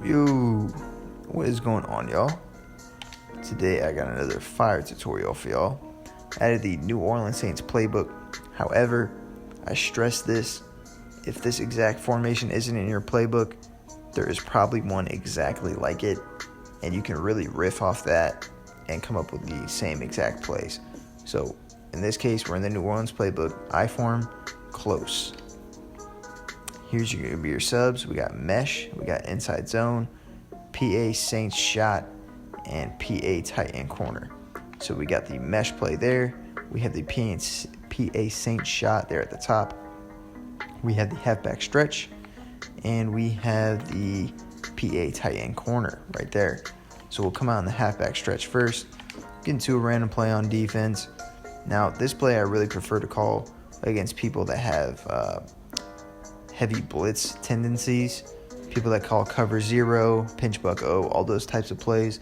Yo, what is going on, y'all? Today I got another fire tutorial for y'all. I added the New Orleans Saints playbook. However, I stress this, if this exact formation isn't in your playbook, there is probably one exactly like it, and you can really riff off that and come up with the same exact plays. So in this case, we're in the New Orleans playbook. I form close. Here's going to be your subs. We got mesh, we got inside zone, PA Saints shot, and PA tight end corner. So we got the mesh play there. We have the PA Saints shot there at the top. We have the halfback stretch, and we have the PA tight end corner right there. So we'll come out in the halfback stretch first, get into a random play on defense. Now, this play I really prefer to call against people that have heavy blitz tendencies, people that call cover 0, pinch buck O, all those types of plays.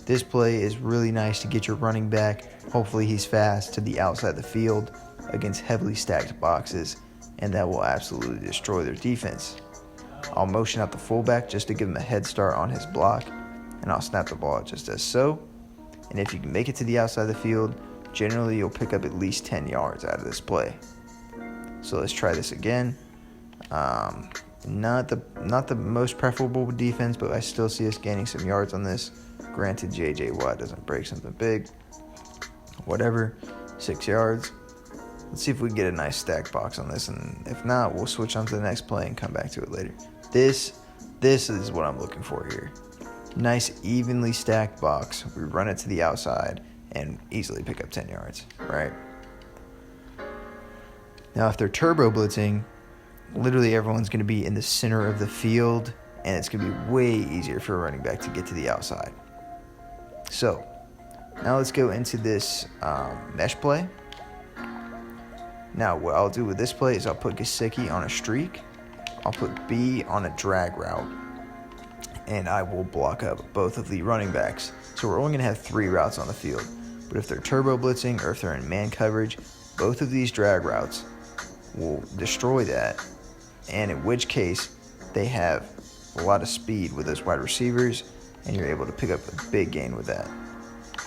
This play is really nice to get your running back, hopefully he's fast, to the outside of the field against heavily stacked boxes, and that will absolutely destroy their defense. I'll motion out the fullback just to give him a head start on his block, and I'll snap the ball just as so. And if you can make it to the outside of the field, generally you'll pick up at least 10 yards out of this play. So let's try this again. Not the most preferable defense, but I still see us gaining some yards on this. Granted, J.J. Watt doesn't break something big. Whatever, 6 yards. Let's see if we can get a nice stack box on this, and if not, we'll switch on to the next play and come back to it later. This is what I'm looking for here. Nice, evenly stacked box. We run it to the outside and easily pick up 10 yards, right? Now, if they're turbo blitzing, literally everyone's going to be in the center of the field, and it's going to be way easier for a running back to get to the outside. So, now let's go into this mesh play. Now, what I'll do with this play is I'll put Gesicki on a streak, I'll put B on a drag route, and I will block up both of the running backs. So we're only going to have 3 routes on the field. But if they're turbo blitzing or if they're in man coverage, both of these drag routes will destroy that, and in which case they have a lot of speed with those wide receivers, and you're able to pick up a big gain with that.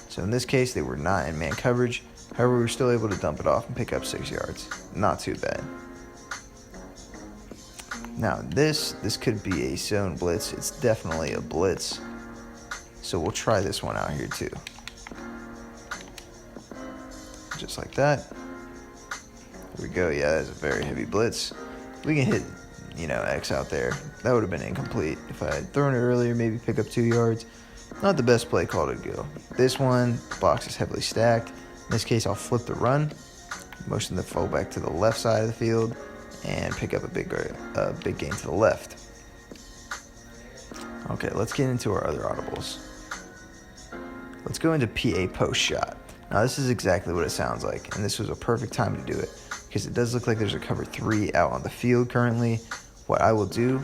So in this case, they were not in man coverage. However, we were still able to dump it off and pick up 6 yards. Not too bad. Now, this could be a zone blitz. It's definitely a blitz. So we'll try this one out here too. Just like that. Here we go. Yeah, that's a very heavy blitz. We can hit, X out there. That would have been incomplete. If I had thrown it earlier, maybe pick up 2 yards. Not the best play call to go. This one, the box is heavily stacked. In this case, I'll flip the run, motion the fullback to the left side of the field, and pick up a big gain to the left. Okay, let's get into our other audibles. Let's go into PA post shot. Now, this is exactly what it sounds like, and this was a perfect time to do it, because it does look like there's a cover 3 out on the field currently. What I will do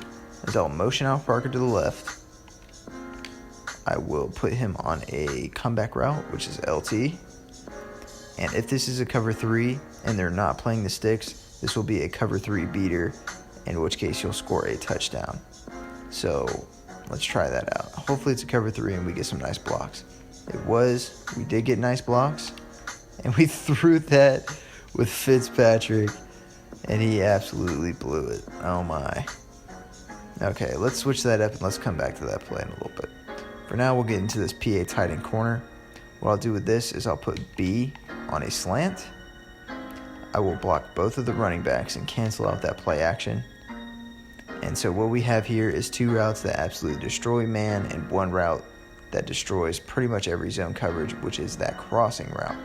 is I'll motion out Parker to the left. I will put him on a comeback route, which is LT. And if this is a cover 3 and they're not playing the sticks, this will be a cover 3 beater, in which case you'll score a touchdown. So let's try that out. Hopefully it's a cover 3 and we get some nice blocks. It was. We did get nice blocks, and we threw that with Fitzpatrick, and he absolutely blew it. Oh my. Okay, let's switch that up and let's come back to that play in a little bit. For now, we'll get into this PA tight end corner. What I'll do with this is I'll put B on a slant. I will block both of the running backs and cancel out that play action. And so what we have here is 2 routes that absolutely destroy man and 1 route that destroys pretty much every zone coverage, which is that crossing route.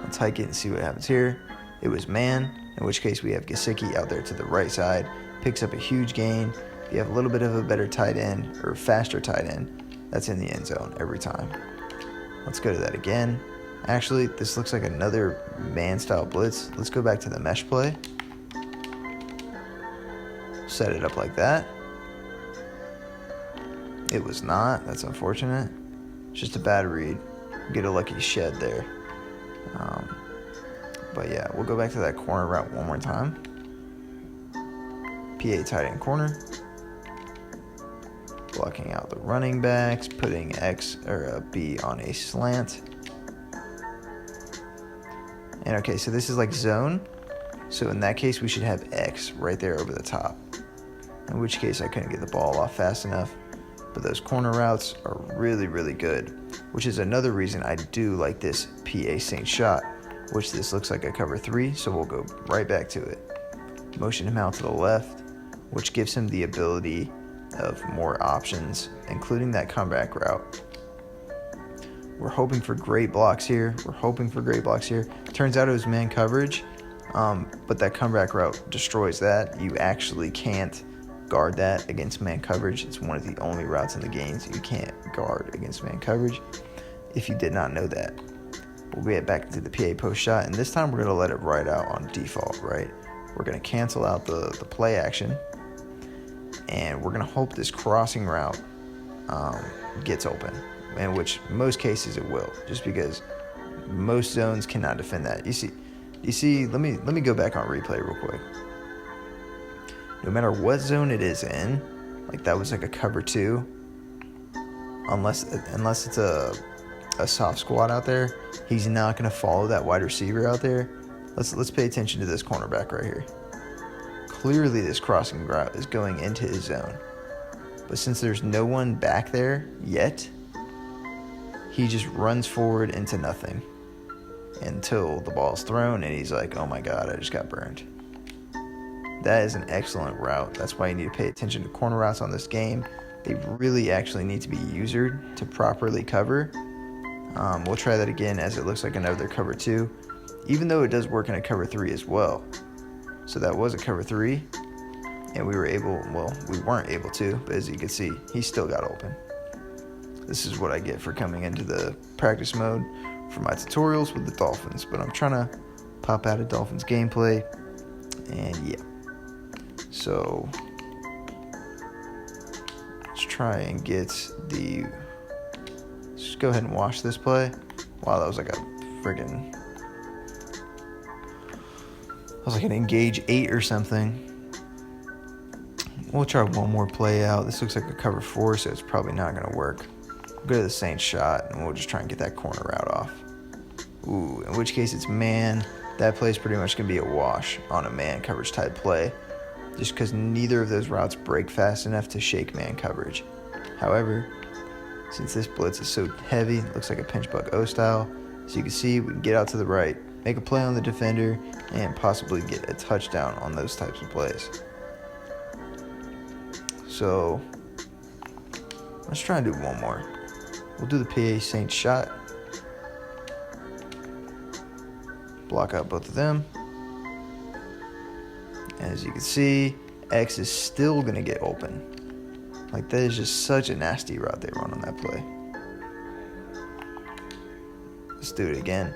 Let's hike it and see what happens here. It was man, in which case we have Gesicki out there to the right side, picks up a huge gain. If you have a little bit of a better tight end or faster tight end, that's in the end zone every time. Let's go to that again. Actually, this looks like another man-style blitz. Let's go back to the mesh play. Set it up like that. It was not. That's unfortunate. Just a bad read. Get a lucky shed there. But yeah, we'll go back to that corner route one more time. PA tight end corner. blocking out the running backs, putting X or a B on a slant. And okay, so this is like zone. So in that case, we should have X right there over the top. In which case, I couldn't get the ball off fast enough. But those corner routes are really, really good, which is another reason I do like this PA Saint shot, which this looks like a cover 3, so we'll go right back to it. Motion him out to the left, which gives him the ability of more options, including that comeback route. We're hoping for great blocks here. Turns out it was man coverage, but that comeback route destroys that. You actually can't guard that against man coverage. It's one of the only routes in the games you can't guard against man coverage. If you did not know that, we'll get back to the PA post shot, and this time we're going to let it ride out on default, right? We're going to cancel out the play action, and we're going to hope this crossing route gets open, in which most cases it will, just because most zones cannot defend that. You see, let me go back on replay real quick. No matter what zone it is in, like that was like a cover 2, unless it's a soft squat out there, he's not going to follow that wide receiver out there. Let's pay attention to this cornerback right here. Clearly this crossing route is going into his zone, but since there's no one back there yet, he just runs forward into nothing until the ball's thrown and he's like, oh my god, I just got burned. That is an excellent route. That's why you need to pay attention to corner routes on this game. They really actually need to be usered to properly cover. We'll try that again, as it looks like another cover 2, even though it does work in a cover 3 as well. So that was a cover 3, and we weren't able to, but as you can see, he still got open. This is what I get for coming into the practice mode for my tutorials with the Dolphins, but I'm trying to pop out of Dolphins gameplay, and yeah. So let's try and get the. Let's just go ahead and watch this play. Wow, that was like a friggin'. That was like an engage 8 or something. We'll try one more play out. This looks like a cover 4, so it's probably not going to work. We'll go to the Saints shot, and we'll just try and get that corner route off. Ooh, in which case it's man. That play is pretty much going to be a wash on a man coverage type play, just because neither of those routes break fast enough to shake man coverage. However, since this blitz is so heavy, it looks like a pinch buck O style, so you can see we can get out to the right, make a play on the defender, and possibly get a touchdown on those types of plays. So let's try and do one more. We'll do the PA Saint shot. Block out both of them. As you can see, X is still going to get open. Like, that is just such a nasty route they run on that play. Let's do it again.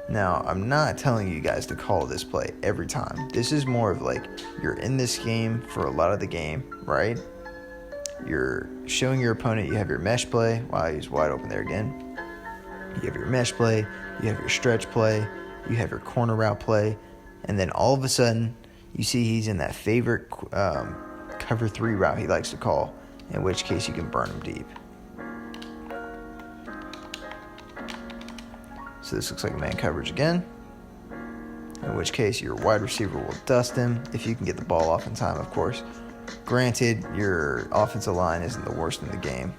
Now, I'm not telling you guys to call this play every time. This is more of like, you're in this game for a lot of the game, right? You're showing your opponent you have your mesh play. Wow, he's wide open there again. You have your mesh play, you have your stretch play, you have your corner route play, and then all of a sudden, you see he's in that favorite cover 3 route he likes to call, in which case you can burn him deep. So this looks like man coverage again, in which case your wide receiver will dust him if you can get the ball off in time, of course. Granted, your offensive line isn't the worst in the game,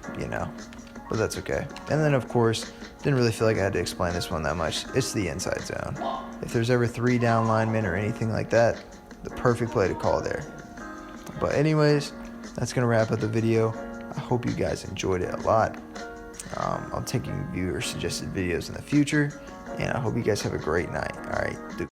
but that's okay. And then, of course, didn't really feel like I had to explain this one that much. It's the inside zone. If there's ever 3 down linemen or anything like that, the perfect play to call there. But anyways, that's going to wrap up the video. I hope you guys enjoyed it a lot. I'm taking viewer suggested videos in the future, and I hope you guys have a great night. All right.